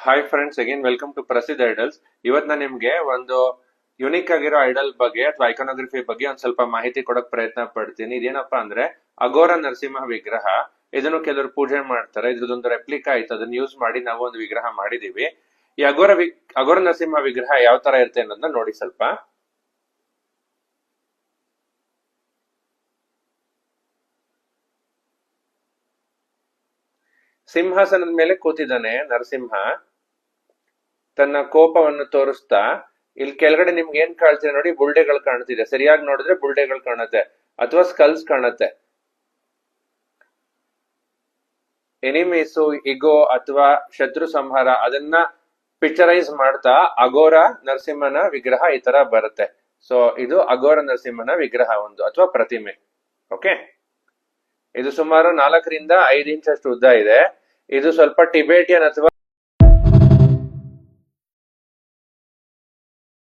Hi friends, again welcome to Prasiddha idols. ಇವತ್ತು ನಾನು ನಿಮ್ಗೆ ಒಂದು ಯುನಿಕ್ ಆಗಿರೋ ಐಡಲ್ ಬಗ್ಗೆ ಅಥವಾ ಐಕಾನೋಗ್ರಫಿ ಬಗ್ಗೆ ಒಂದ್ ಸ್ವಲ್ಪ ಮಾಹಿತಿ ಕೊಡಕ್ ಪ್ರಯತ್ನ ಪಡ್ತೀನಿ. ಇದೇನಪ್ಪಾ ಅಂದ್ರೆ ಅಘೋರ ನರಸಿಂಹ ವಿಗ್ರಹ. ಇದನ್ನು ಕೆಲವರು ಪೂಜೆ ಮಾಡ್ತಾರೆ. ಇದ್ರದೊಂದು ರೆಪ್ಲಿಕಾ ಆಯ್ತು, ಅದನ್ನ ಯೂಸ್ ಮಾಡಿ ನಾವು ಒಂದು ವಿಗ್ರಹ ಮಾಡಿದೀವಿ. ಈ ಅಘೋರ ನರಸಿಂಹ ವಿಗ್ರಹ ಯಾವ ತರ ಇರುತ್ತೆ ಅನ್ನೋದನ್ನ ನೋಡಿ ಸ್ವಲ್ಪ. ಸಿಂಹಾಸನದ ಮೇಲೆ ಕೂತಿದ್ದಾನೆ ನರಸಿಂಹ, ತನ್ನ ಕೋಪವನ್ನು ತೋರಿಸ್ತಾ. ಇಲ್ಲಿ ಕೆಳಗಡೆ ನಿಮ್ಗೆ ಏನ್ ಕಾಣ್ತಿದೆ ನೋಡಿ, ಬುಲ್ಡೆಗಳು ಕಾಣ್ತಿದೆ. ಸರಿಯಾಗಿ ನೋಡಿದ್ರೆ ಬುಲ್ಡೆಗಳು ಕಾಣುತ್ತೆ ಅಥವಾ ಸ್ಕಲ್ಸ್ ಕಾಣುತ್ತೆ. ಎನಿಮೀಸು, ಇಗೋ ಅಥವಾ ಶತ್ರು ಸಂಹಾರ ಅದನ್ನ ಪಿಕ್ಚರೈಸ್ ಮಾಡ್ತಾ ಅಘೋರ ನರಸಿಂಹನ ವಿಗ್ರಹ ಈ ತರ ಬರುತ್ತೆ. ಸೊ ಇದು ಅಘೋರ ನರಸಿಂಹನ ವಿಗ್ರಹ ಒಂದು ಅಥವಾ ಪ್ರತಿಮೆ. ಓಕೆ, ಇದು ಸುಮಾರು 4 ರಿಂದ 5 ಇಂಚ್ ಅಷ್ಟು ಉದ್ದ ಇದೆ. ಇದು ಸ್ವಲ್ಪ ಟಿಬೇಟಿಯನ್ ಅಥವಾ